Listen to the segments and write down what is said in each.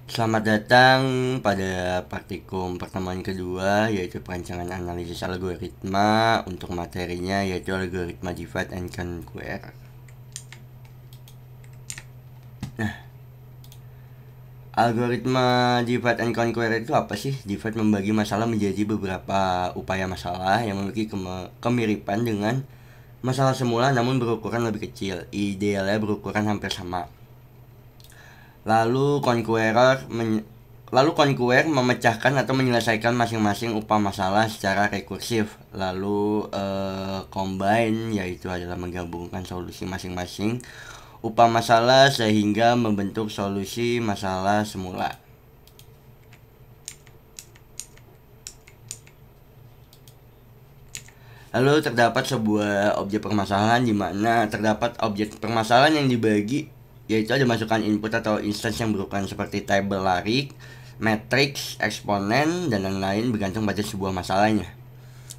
Selamat datang pada praktikum pertemuan kedua, yaitu perancangan analisis algoritma. Untuk materinya yaitu algoritma divide and conquer. Algoritma divide and conquer itu apa sih? Divide membagi masalah menjadi beberapa upaya masalah yang memiliki kemiripan dengan masalah semula namun berukuran lebih kecil. Idealnya berukuran hampir sama. Lalu conqueror memecahkan atau menyelesaikan masing-masing upah masalah secara rekursif. Lalu combine yaitu adalah menggabungkan solusi masing-masing upah masalah sehingga membentuk solusi masalah semula. Lalu terdapat sebuah objek permasalahan di mana terdapat objek permasalahan yang dibagi, yaitu ada masukan input atau instance yang berukuran seperti tabel larik, matrix, eksponen, dan lain-lain bergantung pada sebuah masalahnya.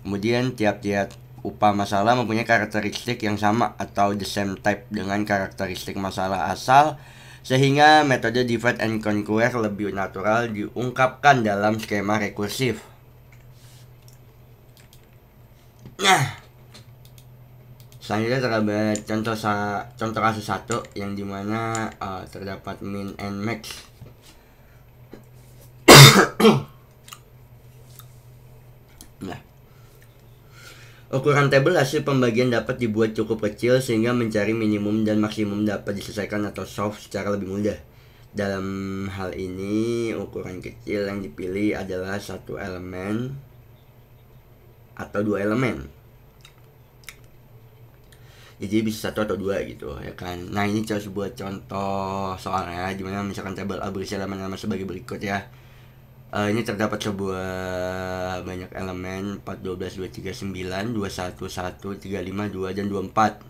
Kemudian tiap-tiap upah masalah mempunyai karakteristik yang sama atau the same type dengan karakteristik masalah asal, sehingga metode divide and conquer lebih natural diungkapkan dalam skema rekursif. Nah, selanjutnya terdapat contoh kasus 1 yang dimana terdapat min and max. Nah, ukuran tabel hasil pembagian dapat dibuat cukup kecil sehingga mencari minimum dan maksimum dapat diselesaikan atau solve secara lebih mudah. Dalam hal ini, ukuran kecil yang dipilih adalah satu elemen atau dua elemen. Jadi bisa satu atau dua gitu ya kan. Nah, ini sebuah contoh soalnya dimana misalkan tabel A berisi elemen-elemen sebagai berikut ya. Ini terdapat sebuah banyak elemen 4, 12, 2, 3, 9, 2, 1, 1, 3, 5, 2, dan 24.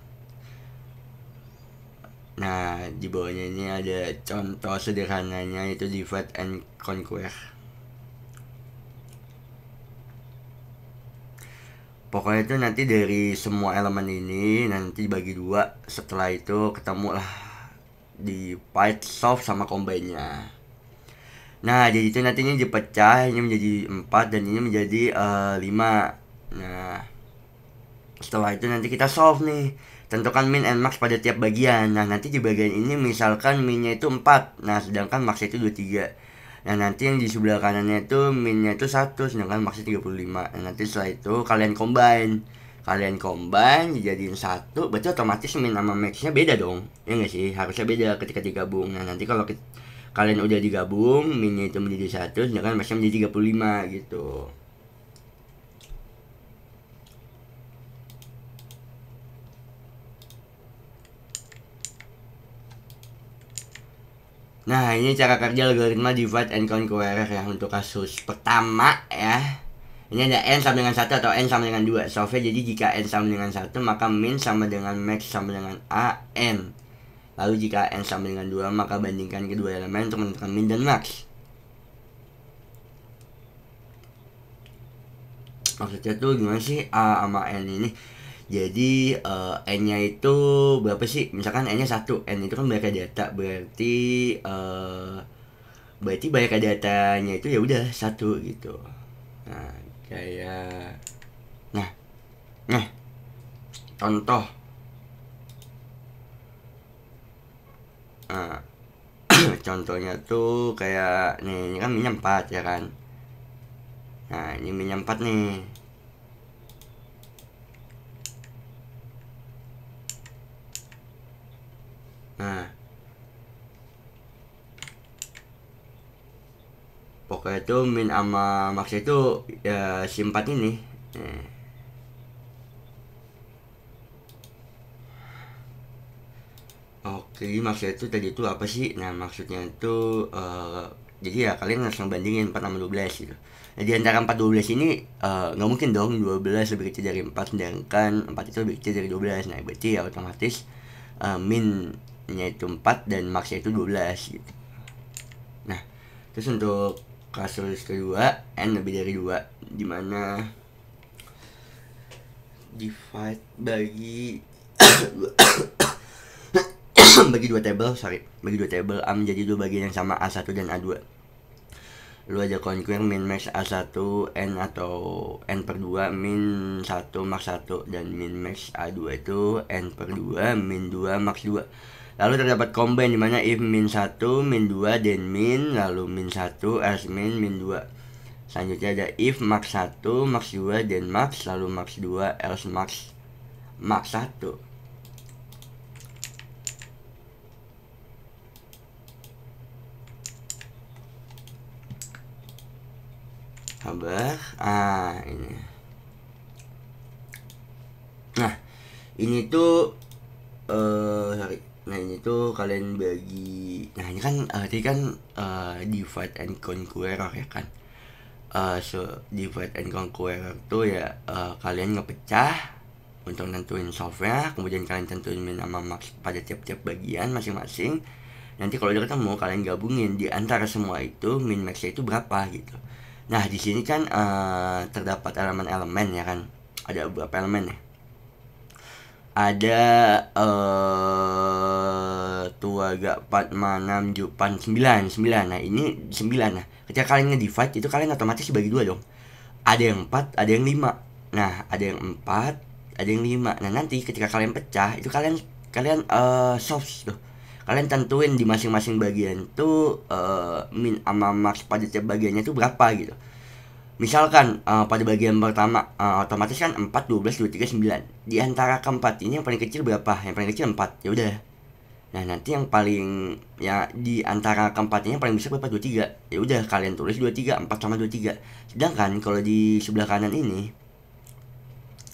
Nah, di bawahnya ini ada contoh sederhananya, yaitu divide and conquer. Pokoknya itu nanti dari semua elemen ini nanti dibagi dua, setelah itu ketemu lah di part solve sama combine-nya. Nah, jadi itu nantinya dipecah, ini menjadi 4 dan ini menjadi 5. Nah, setelah itu nanti kita solve nih, tentukan min and max pada tiap bagian. Nah, nanti di bagian ini misalkan minnya itu 4, nah sedangkan max itu 23. Nah, nanti yang di sebelah kanannya itu minnya itu 1, sedangkan maxnya 35. Nah, nanti setelah itu kalian combine dijadiin 1, berarti otomatis min sama maxnya beda dong, ya nggak sih? Harusnya beda ketika digabung. Nah, nanti kalau kalian udah digabung, minnya itu menjadi 1, sedangkan maxnya menjadi 35 gitu. Nah, ini cara kerja algoritma divide and conquer ya untuk kasus pertama ya. Ini ada n sama dengan 1 atau n sama dengan 2. Solve jadi jika n sama dengan 1 maka min sama dengan max sama dengan a n. Lalu jika n sama dengan 2 maka bandingkan kedua elemen untuk menentukan min dan max. Maksudnya tuh gimana sih a sama n ini? Jadi n-nya itu berapa sih? Misalkan n-nya 1, n itu kan banyak data, berarti banyak datanya itu ya udah 1 gitu. Nah, kayak nah contoh contohnya tuh kayak nih, ini kan minnya 4 ya kan. Nah, ini minnya 4 nih. Nah, pokoknya itu min sama max itu ya si 4 ini. Oke, maksudnya itu tadi itu apa sih? Nah, maksudnya itu jadi ya kalian harus ngebandingin 4 sama 12 gitu. Nah, di antara 4 12 ini nggak mungkin dong 12 lebih kecil dari 4, sedangkan 4 itu lebih kecil dari 12. Nah, berarti ya otomatis min-nya itu 4 dan max-nya itu 12 gitu. Nah, terus untuk kasus kedua, n lebih dari 2, dimana divide bagi bagi dua table A menjadi dua bagian yang sama, A1 dan A2. Lu aja conquer min max A1 N atau N per 2 min 1 max 1, dan min max A2 itu N per 2 min 2 max 2. Lalu terdapat combine dimana if min 1 min 2 dan min, lalu min 1 else min 2. Selanjutnya ada if max 1 max 2 dan max, lalu max 2 else max 1. Sabar. Ini. Nah, ini tuh sorry. Nah, ini tuh kalian bagi. Nah, ini kan tadi kan divide and conquer ya kan. So divide and conquer tuh ya kalian ngepecah untuk nentuin solve-nya, kemudian kalian tentuin min sama max pada tiap-tiap bagian masing-masing. Nanti kalau udah ketemu kalian gabungin di antara semua itu min max-nya itu berapa gitu. Nah, di sini kan terdapat elemen-elemen ya kan. Ada beberapa elemen ya. Ada tuaga 4, 6, 7, 9. Nah, ini 9. Nah, ketika kalian nge-divide itu kalian otomatis dibagi dua dong. Ada yang 4, ada yang 5. Nah, ada yang 4, ada yang 5. Nah, nanti ketika kalian pecah itu kalian solve tuh. Kalian tentuin di masing-masing bagian tuh min sama max pada tiap bagiannya tuh berapa gitu. Misalkan pada bagian pertama otomatis kan 4, 12, 23, 9. Di antara keempat ini yang paling kecil berapa? Yang paling kecil 4. Ya udah. Nah, nanti yang paling ya di antara keempat ini yang paling besar berapa? 23. Ya udah, kalian tulis 23, 4 sama 23. Sedangkan kalau di sebelah kanan ini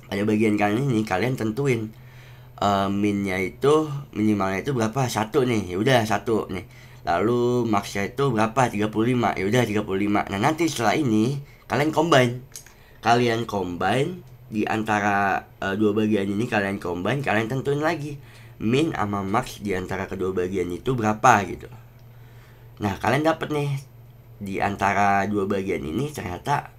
pada bagian kanan ini kalian tentuin minnya itu minimalnya itu berapa? 1 nih. Ya udah 1 nih. Lalu maxnya itu berapa? 35. Ya udah 35. Nah, nanti setelah ini kalian combine di antara dua bagian ini, kalian tentuin lagi min sama max di antara kedua bagian itu berapa gitu. Nah, kalian dapat nih di antara dua bagian ini ternyata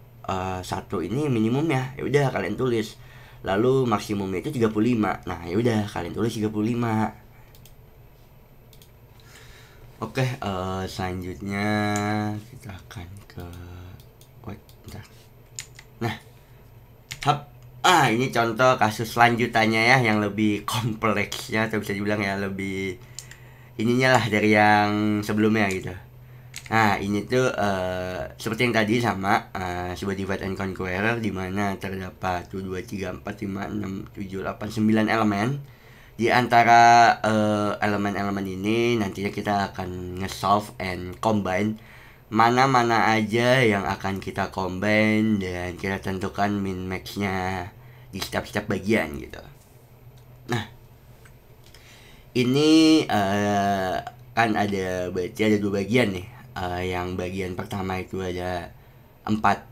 1 ini minimumnya. Ya udah kalian tulis. Lalu maksimumnya itu 35. Nah, ya udah kalian tulis 35. Oke, selanjutnya kita akan ke bentar. Nah, ini contoh kasus selanjutannya ya, yang lebih kompleks ya, atau bisa dibilang ya lebih ininya lah dari yang sebelumnya gitu. Nah, ini tuh seperti yang tadi sama sebuah divide and conquer di mana terdapat 2, 3, 4, 5, 6, 7, 8, 9 elemen. Di antara elemen-elemen ini nantinya kita akan nge-solve and combine mana-mana aja yang akan kita combine, dan kita tentukan min max-nya di setiap bagian gitu. Nah, ini kan berarti ada dua bagian nih. Yang bagian pertama itu ada 4,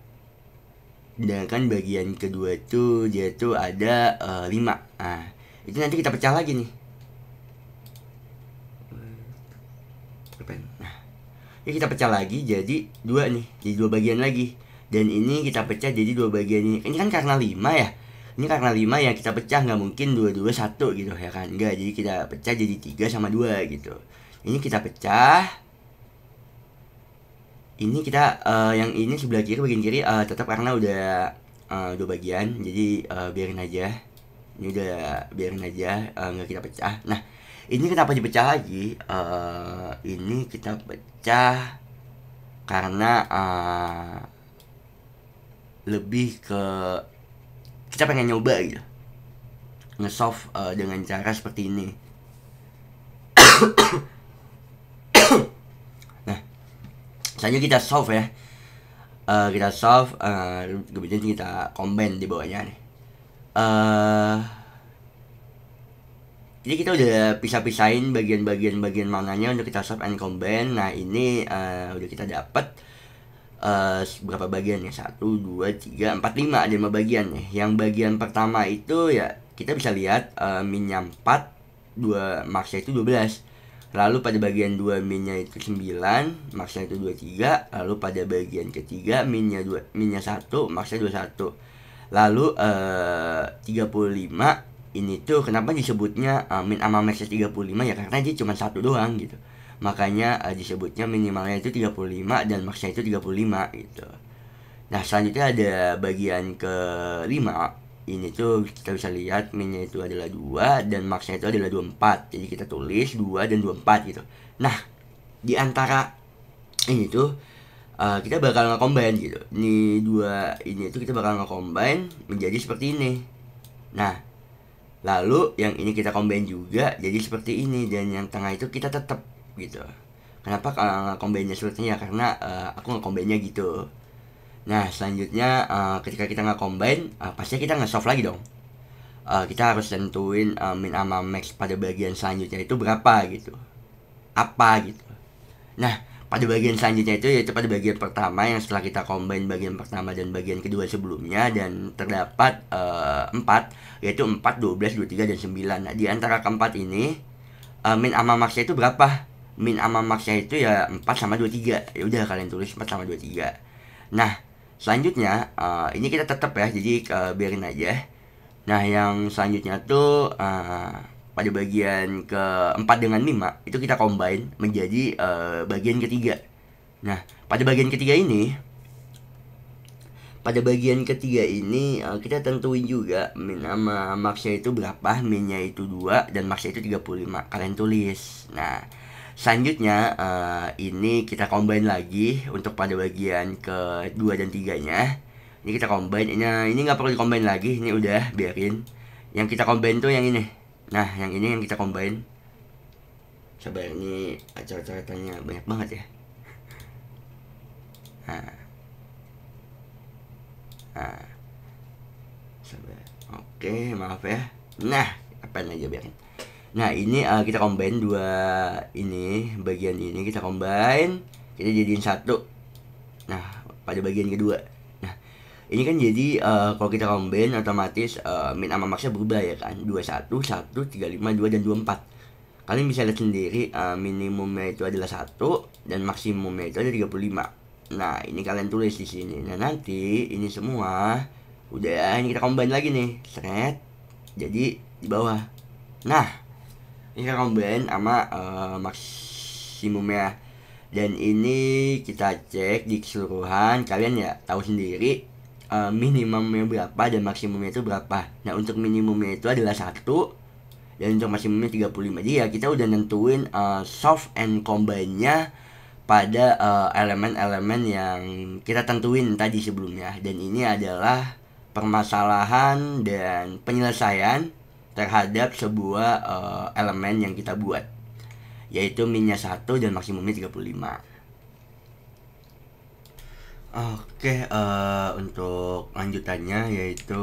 dan kan bagian kedua itu dia tuh ada 5. Nah, itu nanti kita pecah lagi nih. Nah, ini kita pecah lagi jadi 2 nih, jadi 2 bagian lagi. Dan ini kita pecah jadi 2 bagian ini. Ini kan karena 5 ya. Ini karena 5 ya kita pecah, nggak mungkin 2, 2, 1 gitu ya kan. Enggak, jadi kita pecah jadi 3 sama 2 gitu. Ini kita pecah. Ini kita yang ini sebelah kiri, bagian kiri tetap karena udah 2 bagian, jadi biarin aja. Ini udah biarin aja, nggak kita pecah. Nah, ini kenapa dipecah lagi? Ini kita pecah karena lebih ke kita pengen nyoba gitu, nge-solve dengan cara seperti ini. Nah, selanjutnya kita solve ya. Kemudian kita combine di bawahnya nih. Jadi kita udah pisah-pisahin bagian mananya untuk kita solve and combine. Nah, ini udah kita dapat berapa bagian ya? 1, 2, 3, 4, 5. Ada 5 bagian nih. Yang bagian pertama itu ya kita bisa lihat minnya 4, 2 maxnya itu 12. Lalu pada bagian 2 minnya itu 9, maxnya itu 23. Lalu pada bagian ketiga minnya 1, maxnya 21. Lalu 35 ini tuh kenapa disebutnya min sama max 35 ya, karena dia cuma satu doang gitu. Makanya disebutnya minimalnya itu 35 dan maxnya itu 35 gitu. Nah, selanjutnya ada bagian kelima. Ini tuh kita bisa lihat minnya itu adalah 2 dan maxnya itu adalah 24. Jadi kita tulis 2 dan 24 gitu. Nah, di antara ini tuh kita bakal nge-combine gitu. Ini dua ini tuh kita bakal nge-combine menjadi seperti ini. Nah, lalu yang ini kita combine juga jadi seperti ini, dan yang tengah itu kita tetap gitu. Kenapa nge-combine-nya seperti ini ya? Karena aku nge-combine-nya gitu. Nah, selanjutnya ketika kita nge-combine, pastinya kita nge-solve lagi dong. Kita harus tentuin min sama max pada bagian selanjutnya itu berapa gitu. Apa gitu. Nah, pada bagian selanjutnya itu yaitu pada bagian pertama yang setelah kita combine bagian pertama dan bagian kedua sebelumnya, dan terdapat 4, yaitu 4, 12, 23, dan 9. Nah, di antara keempat ini min sama maxnya itu berapa? Min sama maxnya itu ya 4 sama 23. Ya udah, kalian tulis 4 sama 23. Nah, selanjutnya ini kita tetap ya, jadi biarin aja. Nah, yang selanjutnya tuh pada bagian keempat dengan 5 itu kita combine menjadi bagian ketiga. Nah, pada bagian ketiga ini kita tentuin juga min sama maxnya itu berapa. Minnya itu 2 dan maxnya itu 35. Kalian tulis. Nah, selanjutnya ini kita combine lagi untuk pada bagian kedua dan tiganya. Ini kita combine. Ini nggak perlu di combine lagi. Ini udah, biarin. Yang kita combine tuh yang ini. Nah, yang ini yang kita combine. Sabar, ini acara-acaranya banyak banget ya. Nah, sabar. Oke, maaf ya. Nah, apain aja biarin. Nah, ini kita combine dua ini, bagian ini kita combine, kita jadiin satu. Nah, pada bagian kedua. Nah, ini kan jadi kalau kita combine otomatis min sama maxnya berubah ya kan. 21, 1, 35, 2, dan 24. Kalian bisa lihat sendiri minimumnya itu adalah 1 dan maksimumnya itu ada 35. Nah, ini kalian tulis di sini. Nah, nanti ini semua udah, ini kita combine lagi nih. Seret. Jadi di bawah. Nah, ini kita combine sama maksimumnya, dan ini kita cek di keseluruhan. Kalian ya tahu sendiri minimumnya berapa dan maksimumnya itu berapa. Nah, untuk minimumnya itu adalah 1 dan untuk maksimumnya 35. Jadi ya kita udah nentuin soft and combine-nya pada elemen-elemen yang kita tentuin tadi sebelumnya. Dan ini adalah permasalahan dan penyelesaian terhadap sebuah elemen yang kita buat, yaitu minnya 1 dan maksimumnya 35. Oke, untuk lanjutannya yaitu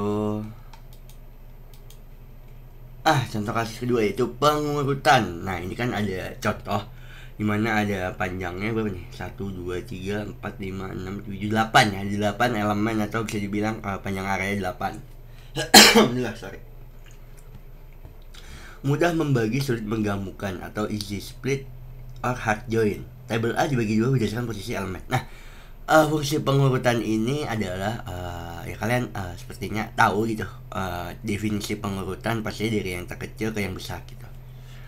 contoh kasus kedua yaitu pengurutan. Nah, ini kan ada contoh dimana ada panjangnya berapa nih? 1, 2, 3, 4, 5, 6, 7, 8 ya. 8 elemen, atau bisa dibilang panjang area 8. Alhamdulillah, sorry. Mudah membagi, sulit menggabungkan, atau easy split or hard join. Tabel A dibagi dua berdasarkan posisi elemen. Nah, fungsi pengurutan ini adalah ya kalian sepertinya tahu gitu. Definisi pengurutan pasti dari yang terkecil ke yang besar gitu.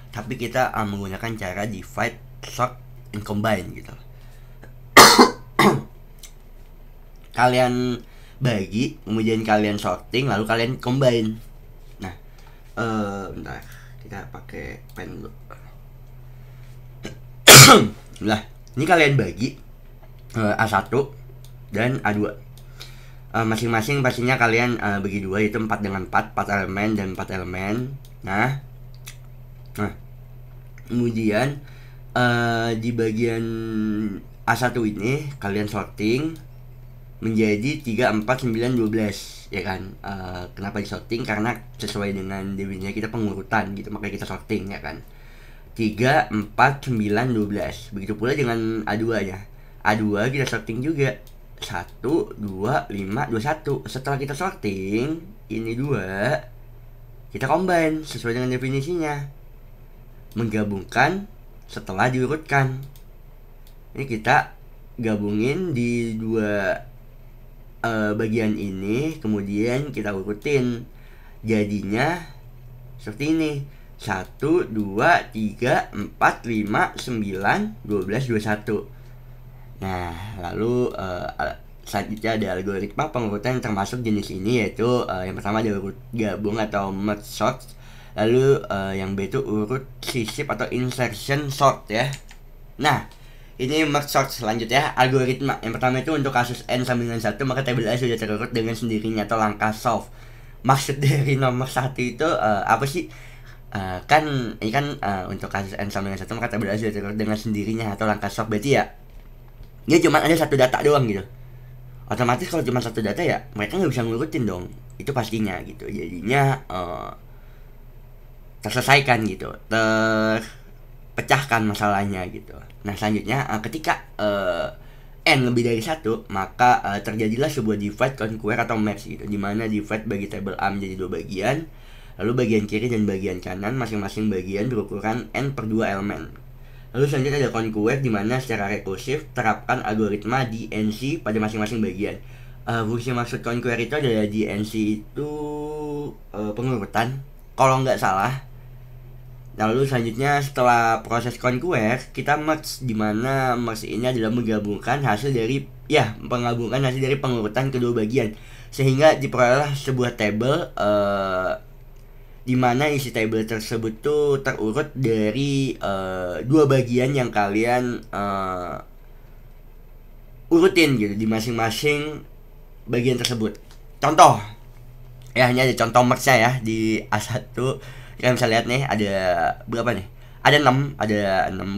Tapi kita menggunakan cara divide, sort, and combine gitu. Kalian bagi, kemudian kalian sorting, lalu kalian combine. Nah, bentar, kita pakai pen dulu. Nah, ini kalian bagi A1 dan A2. Masing-masing pastinya kalian bagi dua, yaitu 4 dengan 4 elemen dan 4 elemen. Nah, kemudian di bagian A1 ini kalian sorting menjadi 3, 4, 9, 12 ya kan. Kenapa di sorting? Karena sesuai dengan definisinya kita pengurutan gitu, makanya kita sorting ya kan. 3, 4, 9, 12. Begitu pula dengan A2 nya. A2 kita sorting juga 1, 2, 5, 21. Setelah kita sorting ini 2, kita combine sesuai dengan definisinya, menggabungkan setelah diurutkan. Ini kita gabungin di dua bagian ini, kemudian kita urutin, jadinya seperti ini. 1, 2, 3, 4, 5, 9, 12, 21. Nah, lalu selanjutnya ada algoritma pengurutan yang termasuk jenis ini, yaitu yang pertama ada urut gabung atau merge sort. Lalu yang B itu urut sisip atau insertion sort ya. Nah, ini merge sort selanjutnya algoritma. Yang pertama itu untuk kasus n sama dengan 1, maka tabel A sudah terurut dengan sendirinya atau langkah solve. Maksud dari nomor 1 itu apa sih? Kan ini kan untuk kasus n sama dengan 1, maka tabel A sudah terurut dengan sendirinya atau langkah solve. Berarti ya dia cuma ada satu data doang gitu. Otomatis kalau cuma satu data ya mereka nggak bisa ngurutin dong, itu pastinya gitu. Jadinya terselesaikan gitu, terpecahkan masalahnya gitu. Nah selanjutnya ketika n lebih dari 1, maka terjadilah sebuah divide, conquer atau merge gitu, dimana divide bagi tabel A menjadi 2 bagian, lalu bagian kiri dan bagian kanan masing-masing bagian berukuran n per 2 elemen. Lalu selanjutnya ada conquer, dimana secara rekursif terapkan algoritma DNC pada masing-masing bagian. Fungsi maksud conquer itu adalah DNC itu pengurutan kalau nggak salah. Lalu selanjutnya setelah proses conquer kita merge, dimana merge ini adalah menggabungkan hasil dari pengurutan kedua bagian sehingga diperoleh sebuah tabel di mana isi tabel tersebut tuh terurut dari dua bagian yang kalian urutin gitu di masing-masing bagian tersebut. Contoh ya, ini ada contoh merge ya di A1. Kita bisa lihat nih ada berapa nih? Ada 6,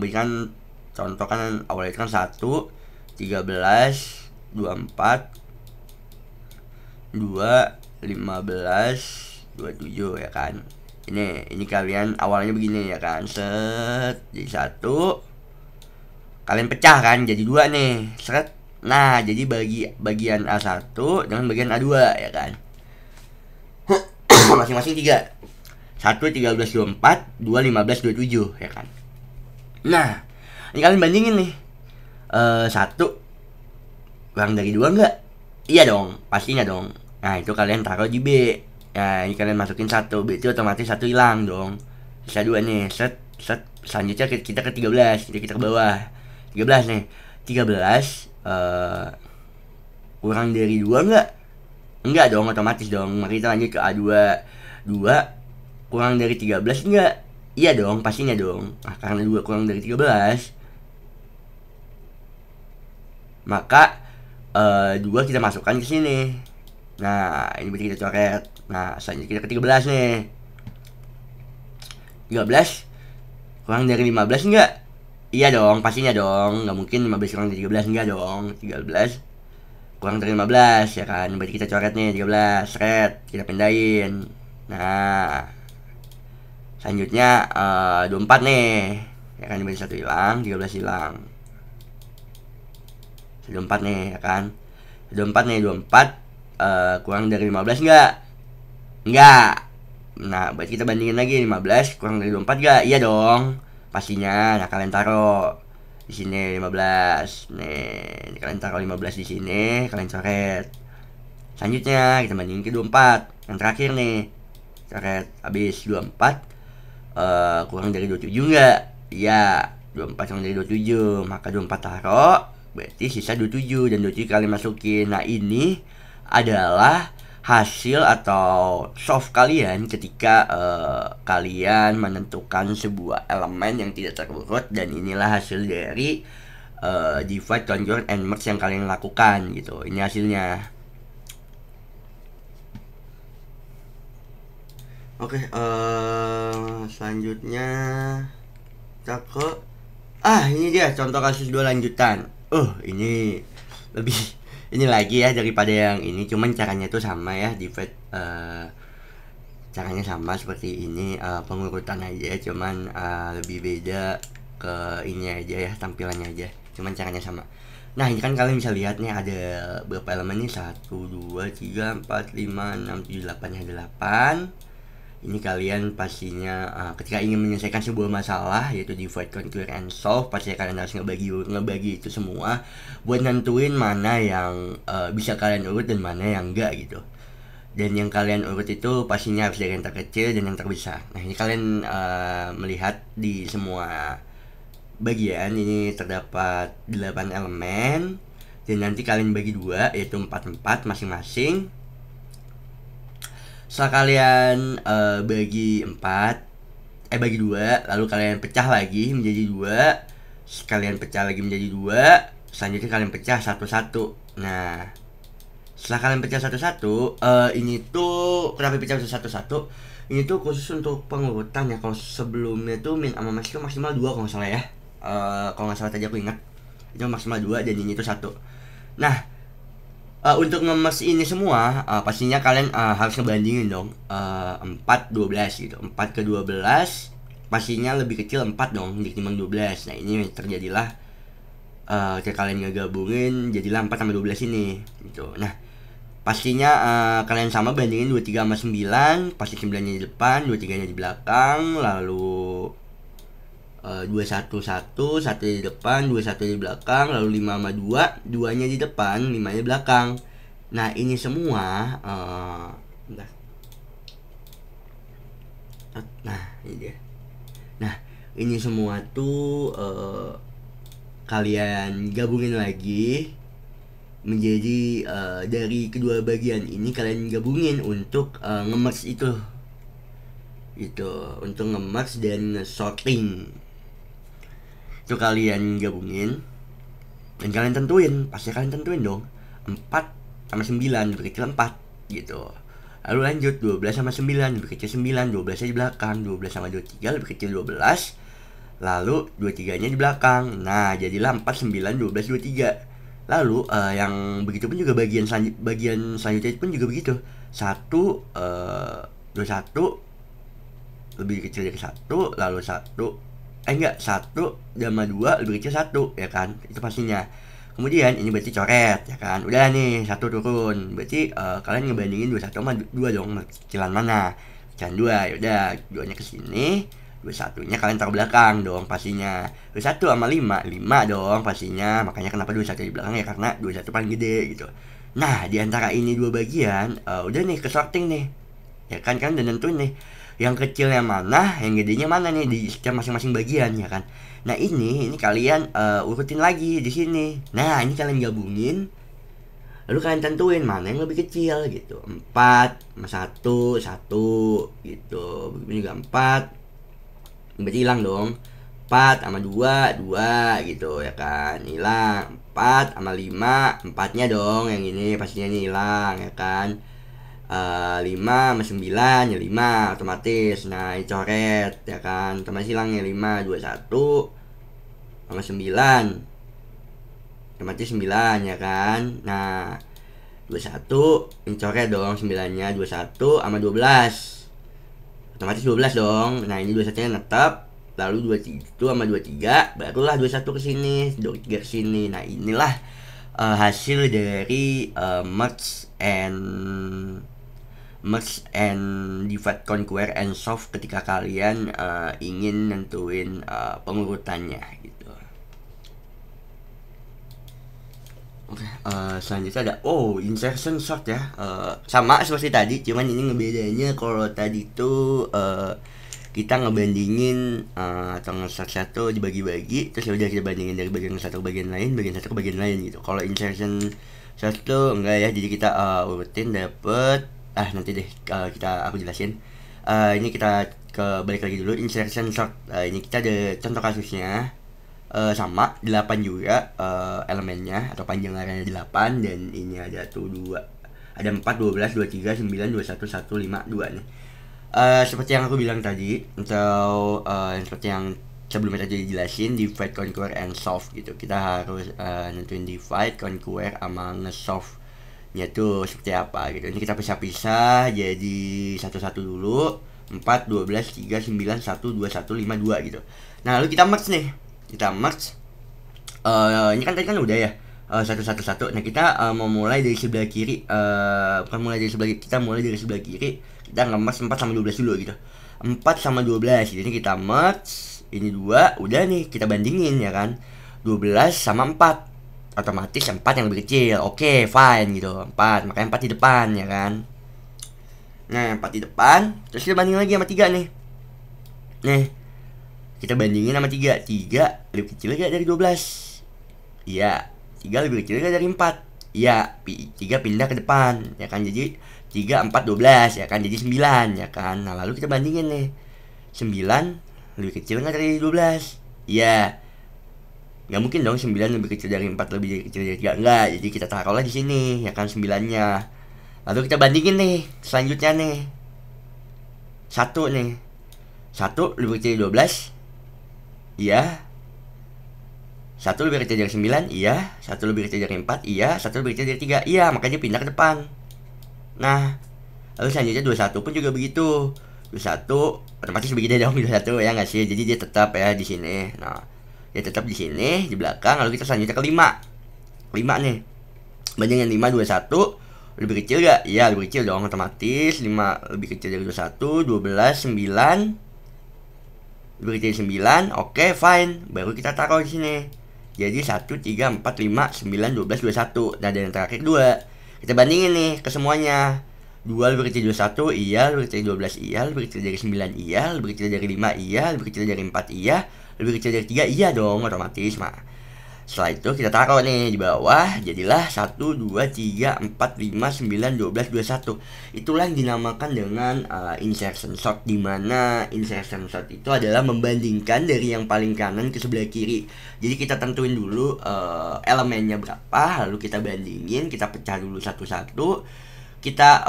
berikan contoh kan awalnya itu kan 1, 13, 24, 2, 15, 27 ya kan. Ini kalian awalnya begini ya kan. Set jadi 1. Kalian pecah kan jadi 2 nih. Set. Nah, jadi bagian A1 dengan bagian A2 ya kan. Masing-masing 3. 1, 13, 24, 2, 15, 27 ya kan. Nah, ini kalian bandingin nih. 1 kurang dari 2 enggak? Iya dong, pastinya dong. Nah, itu kalian taruh di B. Nah, ini kalian masukin 1, B itu otomatis 1 hilang dong. Sisa 2 nih, set. Selanjutnya kita ke 13, kita ke bawah. 13 nih. 13 kurang dari 2 enggak? Enggak dong, otomatis dong. Mari kita lanjut ke A2. 2 kurang dari 13 enggak? Iya dong, pastinya dong. Nah, karena 2 kurang dari 13, maka 2 kita masukkan ke sini. Nah, ini berarti kita coret. Nah, selanjutnya kita ke 13 nih. 13 kurang dari 15 enggak? Iya dong, pastinya dong. Nggak mungkin 15 kurang dari 13, enggak dong. 13 kurang dari 15 ya kan. Berarti kita coret nih 13, seret, kita pindahin. Nah, selanjutnya 24 nih ya kan, berarti 1 hilang, 13 hilang. 24 nih ya kan. 24 nih, 24 kurang dari 15 enggak? Enggak. Nah, berarti kita bandingin lagi, 15 kurang dari 24 enggak? Iya dong, pastinya. Nah, kalian taruh di sini 15. Nih, kalian taruh 15 di sini, kalian coret. Selanjutnya kita bandingin ke 24, yang terakhir nih. Coret habis 24 kurang dari 27 enggak? Iya, 24 kurang dari 27, maka 24 taruh, berarti sisa 27, dan 27 kalian masukin. Nah, ini adalah hasil atau solve kalian ketika kalian menentukan sebuah elemen yang tidak terurut, dan inilah hasil dari divide, conquer, and merge yang kalian lakukan gitu. Ini hasilnya. Oke, selanjutnya kita ke ini dia contoh kasus 2 lanjutan. Ini lebih ini lagi ya daripada yang ini, cuman caranya tuh sama ya, divide caranya sama seperti ini, pengurutan aja, cuman lebih beda ke ini aja ya, tampilannya aja, cuman caranya sama. Nah, ini kan kalian bisa lihat nih ada berapa elemen nih, 1, 2, 3, 4, 5, 6, 7, 8, ada 8. Ini kalian pastinya ketika ingin menyelesaikan sebuah masalah, yaitu divide, conquer, and solve, pasti kalian harus ngebagi itu semua buat nentuin mana yang bisa kalian urut dan mana yang enggak gitu. Dan yang kalian urut itu pastinya harus dari yang terkecil dan yang terbesar. Nah ini kalian melihat di semua bagian ini terdapat 8 elemen. Dan nanti kalian bagi dua, yaitu 4-4 masing-masing. Setelah kalian bagi dua, lalu kalian pecah lagi menjadi dua, kalian pecah lagi menjadi dua, selanjutnya kalian pecah satu-satu. Nah setelah kalian pecah satu-satu, ini tuh kenapa pecah satu-satu? Ini tuh khusus untuk pengurutan ya. Kalau sebelumnya tuh min sama max itu maksimal 2 kalau nggak salah ya. Kalau nggak salah tadi aku ingat itu maksimal 2 dan ini tuh 1. Nah untuk ngemes ini semua pastinya kalian harus ngebandingin dong. 4-12 gitu, 4 ke 12 pastinya lebih kecil 4 dong ditimbang 12. Nah ini terjadilah ketika kalian ngegabungin jadilah 4 sama 12 ini gitu. Nah pastinya kalian sama bandingin 23 sama 9, pasti 9 nya di depan, 23 nya di belakang, lalu 2-1-1, 1 di depan, 2-1 di belakang, lalu 5 sama 2, 2 nya di depan, 5 nya di belakang. Nah ini semua bentar. Nah ini dia. Nah ini semua tuh kalian gabungin lagi menjadi dari kedua bagian ini kalian gabungin untuk nge-merge itu untuk nge-merge dan sorting itu kalian gabungin dan kalian tentuin, pasti kalian tentuin dong 4 sama 9 lebih kecil 4 gitu. Lalu lanjut 12 sama 9 lebih kecil 9, 12 nya di belakang, 12 sama 23 lebih kecil 12, lalu 23 nya di belakang. Nah jadilah 4, 9, 12, 23. Lalu yang begitu pun juga bagian selanjutnya pun juga begitu. 1 21 lebih kecil dari 1, lalu 1 sama 2 lebih kecil 1 ya kan. Itu pastinya. Kemudian ini berarti coret ya kan. Udah nih 1 turun. Berarti kalian ngebandingin 21 sama 2 dong, kecilan mana? Kecilan 2. Ya udah, 2-nya ke sini. 21-nya kalian taruh belakang dong pastinya. 21 sama 5 dong pastinya. Makanya kenapa 21 di belakang ya karena 21 paling gede gitu. Nah di antara ini dua bagian udah nih ke sorting nih ya kan. Kan udah nentuin nih yang kecilnya mana, yang gedenya mana nih di setiap masing-masing bagian ya kan. Nah ini kalian urutin lagi di sini. Nah ini kalian gabungin, lalu kalian tentuin mana yang lebih kecil gitu. 4 sama 1 gitu. Begini juga 4 berarti hilang dong. 4 sama 2 gitu ya kan, hilang. 4 sama 5, 4-nya dong yang ini pastinya ini hilang ya kan. 5 sama 9 ya 5 otomatis. Nah dicoret ya kan, otomatis hilang ya 5. 21 sama 9 otomatis 9 ya kan. Nah 21 dicoret dong 9 nya. 21 sama 12 otomatis 12 dong. Nah ini 21 nya netap. Lalu 21 sama 23 barulah 21 ke sini, 23 ke sini. Nah inilah hasil dari merge and divide, conquer and solve ketika kalian ingin nentuin pengurutannya gitu. Oke, selanjutnya ada insertion sort ya. Sama seperti tadi, cuman ini ngebedanya kalau tadi tuh kita ngebandingin atau nge-sort satu dibagi-bagi, terus ya udah kita bandingin dari bagian satu ke bagian lain, bagian satu ke bagian lain gitu. Kalau insertion sort tuh enggak ya, jadi kita urutin dapet nanti deh aku jelasin. Ini kita balik lagi dulu insertion sort. Ini kita ada contoh kasusnya. Sama 8 juga elemennya atau panjang areanya 8 dan ini ada tuh 2. Ada 4, 12, 23, 9, 21, 1, 5, 2 nih. Seperti yang aku bilang tadi atau seperti yang sebelumnya tadi dijelasin, divide, conquer, and solve gitu. Kita harus nentuin divide, conquer, sama nge-solve nya tuh seperti apa gitu. Ini kita pisah-pisah jadi satu-satu dulu. 4, 12, 3, 9, 1, 2, 1, 5, 2 gitu. Nah lalu kita merge nih. Kita merge ini kan tadi kan udah ya satu. Nah kita mau mulai dari sebelah kiri, bukan mulai dari sebelah kiri, kita mulai dari sebelah kiri. Kita nge-merge 4 sama 12 dulu gitu. 4 sama 12 jadi kita merge ini 2, udah nih kita bandingin ya kan. 12 sama 4 otomatis 4 yang lebih kecil. Oke, fine gitu. 4, makanya 4 di depan ya kan. Nah, 4 di depan, terus kita bandingin lagi sama 3 nih. Nih, kita bandingin sama 3. 3 lebih kecil gak dari 12? Iya. 3 lebih kecil gak dari 4? Iya. 3 pindah ke depan, ya kan? Jadi 3, 4, 12, ya kan? Jadi 9, ya kan? Nah, lalu kita bandingin nih. 9 lebih kecil gak dari 12? Iya. Nggak mungkin dong 9 lebih kecil dari 4, lebih kecil dari 3. Enggak, jadi kita taruhlah di sini, ya kan, 9-nya. Lalu kita bandingin nih, selanjutnya nih. 1 nih. 1 lebih kecil dari 12? Iya. 1 lebih kecil dari 9? Iya. 1 lebih kecil dari 4? Iya. 1 lebih kecil dari 3? Iya, makanya pindah ke depan. Nah, lalu selanjutnya 21 pun juga begitu. 21 otomatis begitu dong, 21 ya nggak sih? Jadi dia tetap ya di sini. Nah, dia tetap di sini, di belakang. Lalu kita selanjutnya ke 5. 5 nih. Bandingin 5, 21 lebih kecil gak? Iya, lebih kecil dong otomatis. 5 lebih kecil dari 21, 12, 9 lebih kecil dari 9. Oke, fine. Baru kita taruh di sini. Jadi 1, 3, 4, 5, 9, 12, 21. Nah, dan yang terakhir 2. Kita bandingin nih ke semuanya. 2 lebih kecil dari 21, iya. Lebih kecil dari 12, iya. Lebih kecil dari 9, iya. Lebih kecil dari 5, iya. Lebih kecil dari 4, iya. Lebih kecil dari 3, iya dong otomatis mah. Setelah itu kita taruh nih di bawah, jadilah 1, 2, 3, 4, 5, 9, 12, 21. Itulah yang dinamakan dengan insertion sort, dimana insertion sort itu adalah membandingkan dari yang paling kanan ke sebelah kiri. Jadi kita tentuin dulu elemennya berapa, lalu kita bandingin, kita pecah dulu satu-satu. Kita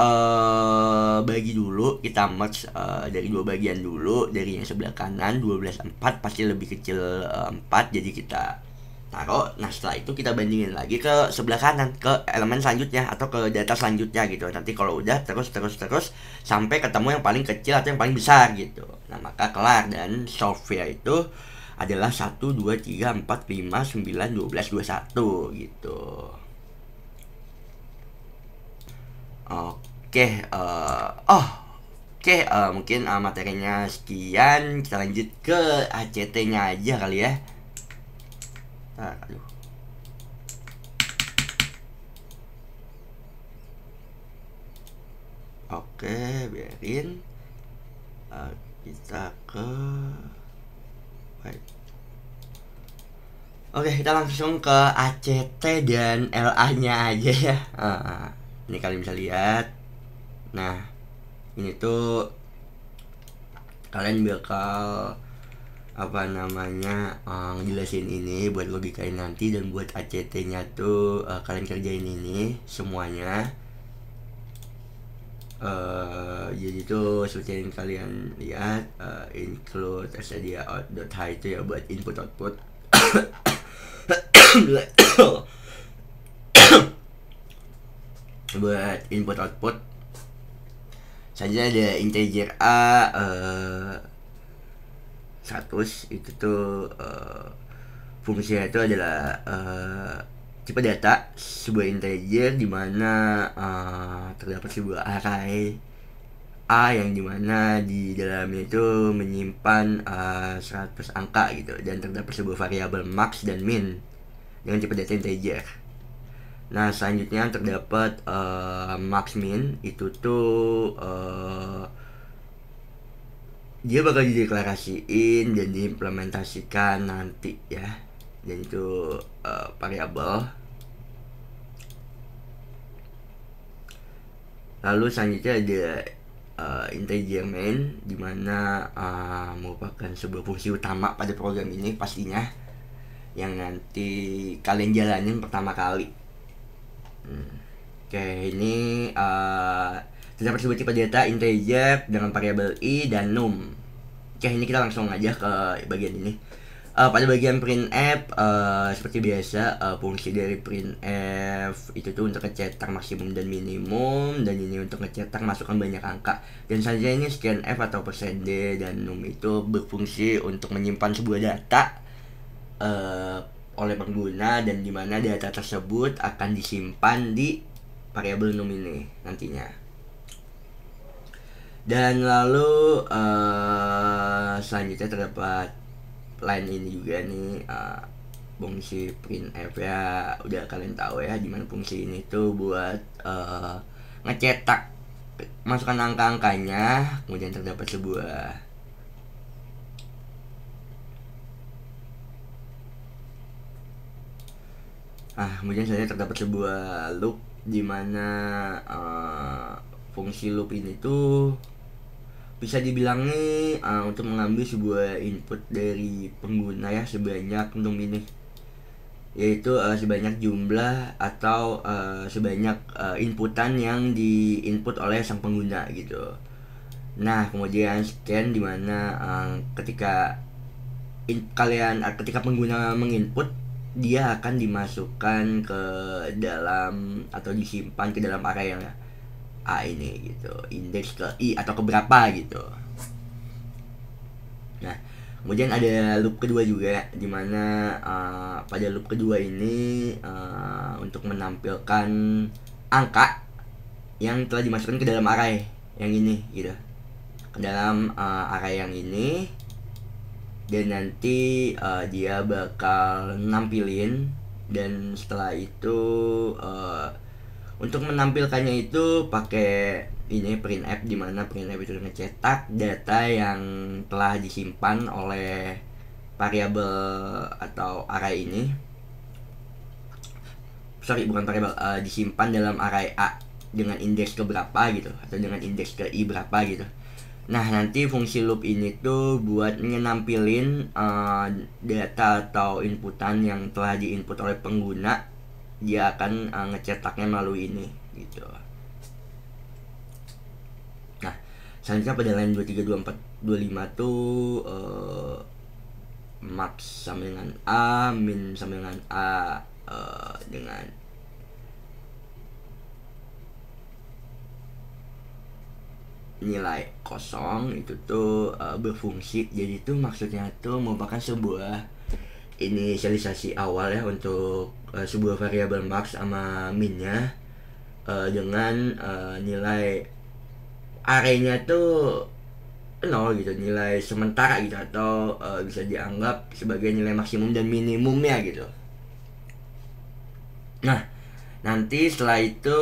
bagi dulu, kita merge dari dua bagian dulu. Dari yang sebelah kanan 12, 4 pasti lebih kecil 4, jadi kita taruh. Nah, setelah itu kita bandingin lagi ke sebelah kanan, ke elemen selanjutnya atau ke data selanjutnya gitu. Nanti kalau udah terus sampai ketemu yang paling kecil atau yang paling besar gitu. Nah, maka kelar. Dan software itu adalah 1, 2, 3, 4, 5, 9, 12, 21 gitu. Oke, mungkin materinya sekian. Kita lanjut ke ACT-nya aja kali ya. Aduh. Oke, biarin. Kita ke Oke, kita langsung ke ACT dan LA-nya aja ya. Ini kalian bisa lihat. Nah, ini tuh kalian bakal ngejelasin ini buat logikain nanti, dan buat ACT-nya tuh kalian kerjain ini semuanya. Jadi tuh seperti yang kalian lihat, include stdia out.h itu ya buat input output. Buat input output saja ada integer a 100, itu tuh fungsinya itu adalah tipe data sebuah integer dimana terdapat sebuah array a yang dimana di dalamnya itu menyimpan 100 angka gitu, dan terdapat sebuah variabel max dan min dengan tipe data integer. Nah, selanjutnya terdapat max min, itu tuh dia bakal dideklarasiin dan diimplementasikan nanti ya, dan itu variabel. Lalu selanjutnya ada integer main, dimana merupakan sebuah fungsi utama pada program ini pastinya, yang nanti kalian jalanin pertama kali. Oke, ini terdapat sebuah tipe data integer dengan variabel i dan num. Oke, ini kita langsung aja ke bagian ini. Pada bagian printf, seperti biasa, fungsi dari printf itu tuh untuk ngecetak maksimum dan minimum, dan ini untuk ngecetak masukkan banyak angka. Dan saja ini scanf atau %d, dan num itu berfungsi untuk menyimpan sebuah data oleh pengguna, dan dimana data tersebut akan disimpan di variabel num ini nantinya. Dan lalu selanjutnya terdapat line ini juga nih, fungsi printf ya, udah kalian tahu ya, dimana fungsi ini tuh buat ngecetak masukkan angka-angkanya, kemudian terdapat sebuah kemudian saya terdapat sebuah loop di mana fungsi loop ini tuh bisa dibilangi untuk mengambil sebuah input dari pengguna ya sebanyak untuk ini, yaitu sebanyak jumlah atau sebanyak inputan yang diinput oleh sang pengguna gitu. Nah kemudian scan dimana ketika ketika pengguna menginput, dia akan dimasukkan ke dalam atau disimpan ke dalam array yang A ini gitu, indeks ke I atau ke berapa gitu. Nah kemudian ada loop kedua juga, dimana pada loop kedua ini untuk menampilkan angka yang telah dimasukkan ke dalam array yang ini gitu, ke dalam array yang ini, dan nanti dia bakal nampilin. Dan setelah itu untuk menampilkannya itu pakai ini printf, dimana printf itu ngecetak data yang telah disimpan oleh variabel atau array ini, bukan variabel, disimpan dalam array A dengan indeks ke berapa gitu, atau dengan indeks ke I berapa gitu. Nah nanti fungsi loop ini tuh buat nampilin data atau inputan yang telah diinput oleh pengguna, dia akan ngecetaknya melalui ini gitu. Nah selanjutnya pada line 23, 24, 25 tuh max sama dengan A, min sama dengan A dengan nilai kosong itu tuh berfungsi. Jadi itu maksudnya tuh merupakan sebuah inisialisasi awal ya untuk sebuah variabel max sama minnya dengan nilai arraynya tuh 0 gitu, nilai sementara gitu, atau bisa dianggap sebagai nilai maksimum dan minimumnya gitu. Nah nanti setelah itu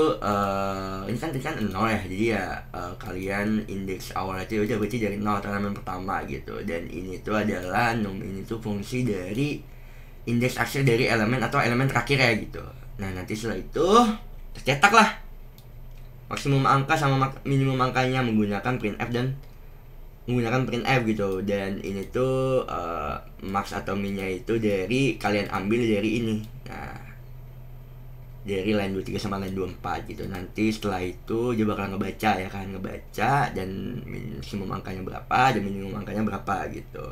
ini kan 0 ya, jadi ya kalian indeks awalnya itu udah berarti dari 0 atau elemen pertama gitu, dan ini tuh adalah num ini tuh fungsi dari indeks akhir dari elemen atau elemen terakhir ya gitu. Nah nanti setelah itu tercetak lah maksimum angka sama minimum angkanya menggunakan printf gitu, dan ini tuh max atau minnya itu dari kalian ambil dari ini. Nah dari line 23 sama line 24 gitu. Nanti setelah itu dia bakal ngebaca ya kan, ngebaca dan maksimum angkanya berapa dan minimum angkanya berapa gitu.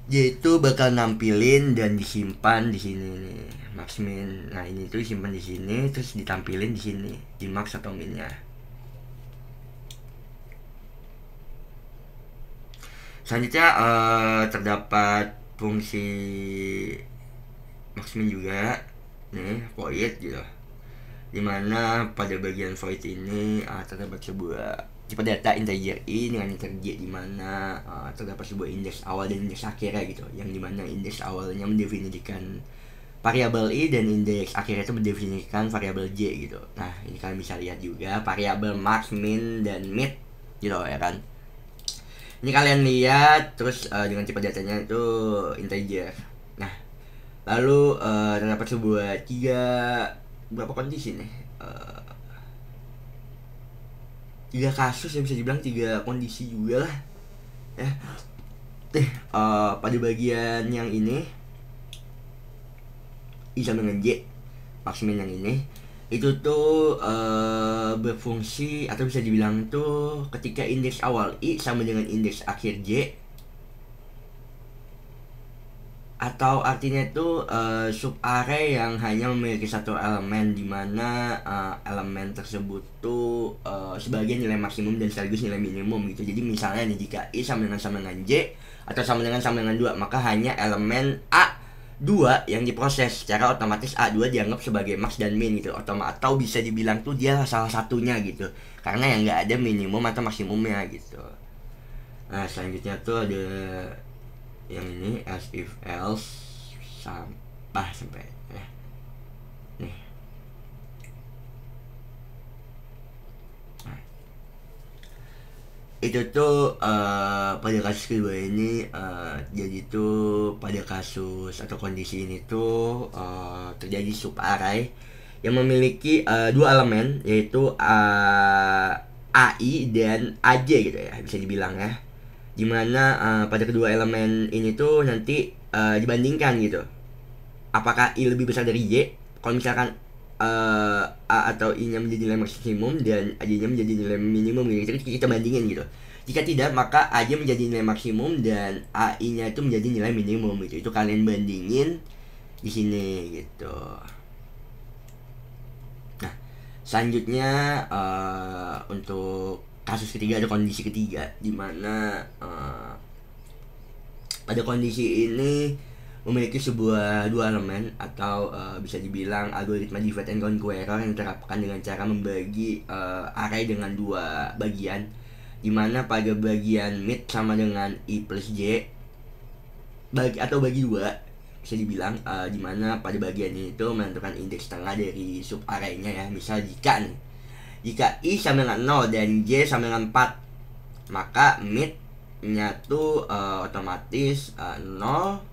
Yaitu bakal nampilin dan disimpan di sini nih max min. Nah ini tuh disimpan di sini terus ditampilin di sini di max atau minnya. Selanjutnya terdapat fungsi max min juga nih, void gitu, dimana pada bagian void ini terdapat sebuah tipe data integer I dengan integer J, dimana terdapat sebuah indeks awal dan indeks akhirnya gitu, yang dimana indeks awalnya mendefinisikan variabel I dan indeks akhirnya itu mendefinisikan variabel J gitu. Nah ini kalian bisa lihat juga variabel max, min, dan mid gitu ya kan. Ini kalian lihat terus dengan tipe datanya itu integer. Nah lalu terdapat sebuah berapa kondisi nih, 3 kasus yang bisa dibilang 3 kondisi juga lah ya. Pada bagian yang ini I sama dengan J maksimin yang ini itu tuh berfungsi atau bisa dibilang tuh ketika indeks awal I sama dengan indeks akhir J, atau artinya itu subarray yang hanya memiliki satu elemen, dimana elemen tersebut tuh sebagai nilai maksimum dan sekaligus nilai minimum gitu. Jadi misalnya nih, jika I sama dengan J atau sama dengan 2, maka hanya elemen A2 yang diproses, secara otomatis A2 dianggap sebagai max dan min gitu, atau bisa dibilang tuh dia salah satunya gitu, karena yang nggak ada minimum atau maksimumnya gitu. Nah selanjutnya tuh ada yang ini as if else sampai nih itu tuh pada kasus kedua ini, jadi tuh pada kasus atau kondisi ini tuh terjadi subarray yang memiliki dua elemen, yaitu AI dan AJ gitu ya, bisa dibilang ya. Dimana pada kedua elemen ini tuh nanti dibandingkan gitu, apakah I lebih besar dari Y. Kalau misalkan A atau I nya menjadi nilai maksimum dan AJ nya menjadi nilai minimum gitu, kita bandingin gitu. Jika tidak, maka AJ menjadi nilai maksimum dan AI nya itu menjadi nilai minimum gitu. Itu kalian bandingin di sini gitu. Nah, selanjutnya untuk kasus ketiga ada kondisi ketiga, dimana pada kondisi ini memiliki sebuah dua elemen atau bisa dibilang algoritma divide and conqueror yang diterapkan dengan cara membagi array dengan dua bagian, dimana pada bagian mid sama dengan I plus J bagi dua, bisa dibilang dimana pada bagian ini itu menentukan indeks tengah dari sub array-nya ya. Misal jika I sama dengan 0 dan J sama dengan 4, maka mid nya tuh otomatis 0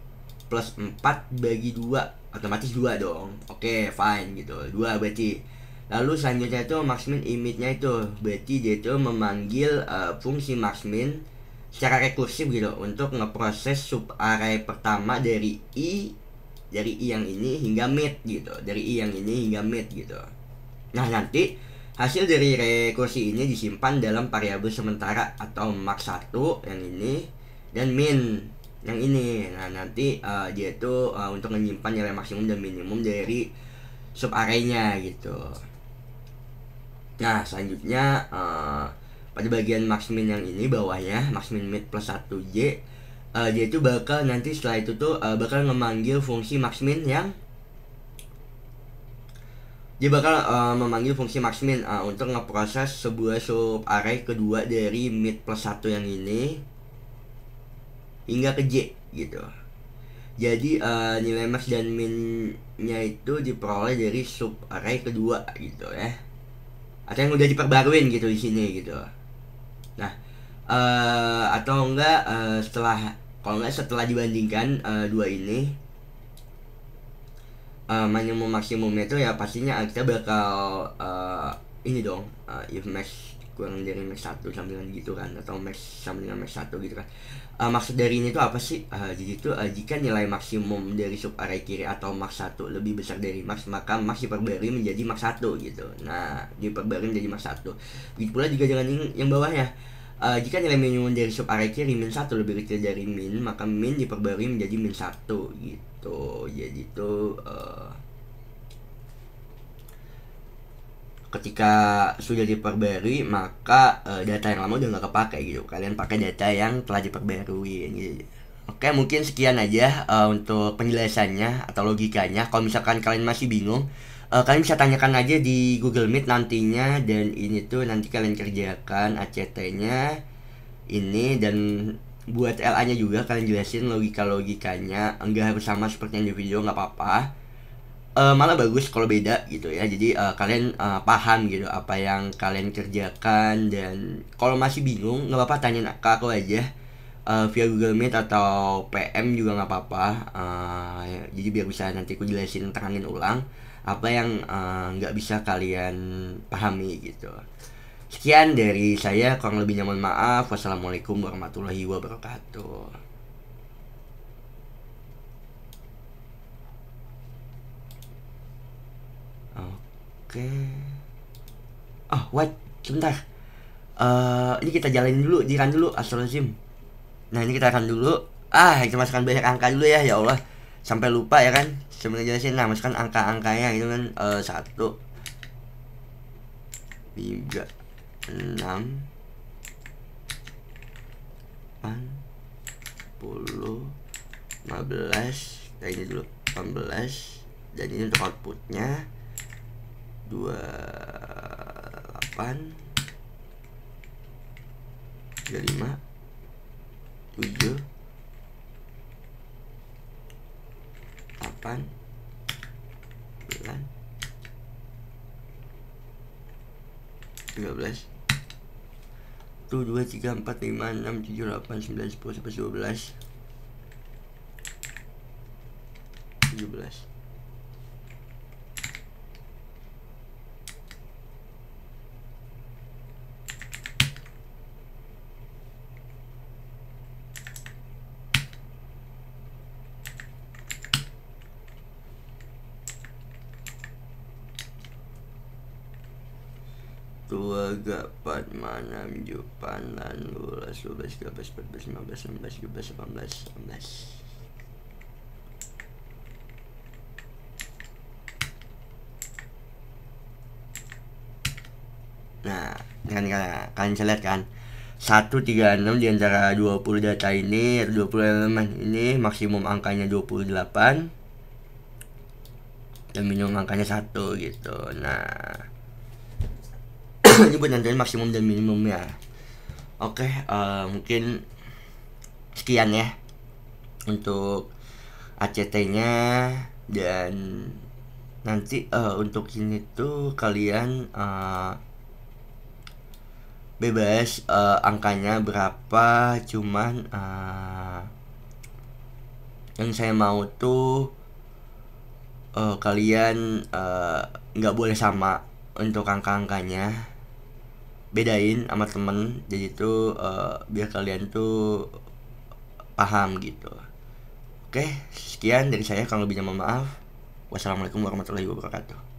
plus 4 bagi 2, otomatis 2 dong. Oke, fine gitu, 2 berarti. Lalu selanjutnya itu maxmin image-nya itu berarti dia itu memanggil fungsi maxmin secara rekursif gitu untuk ngeproses sub array pertama dari I yang ini hingga mid gitu, dari I yang ini hingga mid gitu. Nah, nanti hasil dari rekursi ini disimpan dalam variabel sementara atau max 1 yang ini dan min yang ini. Nah, nanti dia itu untuk menyimpan nilai maksimum dan minimum dari sub array-nya gitu. Nah, selanjutnya pada bagian max min yang ini bawahnya, max min mid plus 1J, dia itu bakal nanti setelah itu tuh bakal memanggil fungsi max min yang dia bakal memanggil fungsi max min untuk ngeproses sebuah sub array kedua dari mid plus 1 yang ini hingga ke J gitu. Jadi nilai max dan min-nya itu diperoleh dari sub array kedua gitu ya. Atau yang udah diperbaruin gitu di sini gitu. Nah, atau enggak setelah dibandingkan dua ini minimum maksimumnya itu ya pastinya kita bakal ini dong, if max kurang dari max 1 sama dengan gitu kan, atau max sama dengan max 1 gitu kan. Maksud dari ini tuh apa sih? Jadi itu jika nilai maksimum dari sub array kiri atau max 1 lebih besar dari max, maka max diperbarui menjadi max 1 gitu. Nah, diperbarui menjadi max 1. Begitu pula juga dengan yang bawahnya. Jika nilai minimum dari sub array kiri min 1 lebih kecil dari min, maka min diperbarui menjadi min 1 gitu. Jadi itu ketika sudah diperbarui, maka data yang lama udah nggak kepake gitu. Kalian pakai data yang telah diperbarui gitu. Oke, mungkin sekian aja untuk penjelasannya atau logikanya. Kalau misalkan kalian masih bingung, kalian bisa tanyakan aja di Google Meet nantinya, dan ini tuh nanti kalian kerjakan ACT-nya ini, dan buat LA-nya juga kalian jelasin logikanya. Enggak harus sama seperti yang di video, nggak apa-apa. Malah bagus kalau beda gitu ya. Jadi kalian paham gitu apa yang kalian kerjakan, dan kalau masih bingung nggak apa-apa, tanyain ke aku aja via Google Meet atau PM juga nggak apa-apa. Jadi biar bisa nanti aku jelasin, terangin ulang apa yang nggak bisa kalian pahami gitu. Sekian dari saya, kurang lebihnya mohon maaf. Wassalamualaikum warahmatullahi wabarakatuh. Oke. Oh, wait, sebentar. Ini kita jalanin dulu, jiran dulu, astagfirullahaladzim. Nah, ini kita akan dulu. Kita masukkan banyak angka dulu ya, ya Allah. Sampai lupa ya kan. Sebenarnya jelasin, nah masukkan angka-angkanya gitu kan. 1 3 6 8 10 15. Nah, ini dulu 18. Dan ini untuk outputnya 28 35 7 8 9 15. 1 2 3 4 5 6 7 8 9 10 11 12 17. Dua gapat mana jupan dan 12 13 14 15 16 17 18 19. Nah, kalian bisa lihat kan 136 di antara 20 data ini, 20 elemen ini maksimum angkanya 28 dan minimum angkanya 1 gitu. Nah, ini buat nentuin maksimum dan minimumnya. Oke, mungkin sekian ya untuk ACT-nya, dan nanti untuk ini tuh kalian bebas angkanya berapa, cuman yang saya mau tuh kalian nggak boleh sama untuk angka-angkanya, bedain sama temen, jadi tuh biar kalian tuh paham gitu. Oke, sekian dari saya, kalau lebihnya mohon maaf. Wassalamualaikum warahmatullahi wabarakatuh.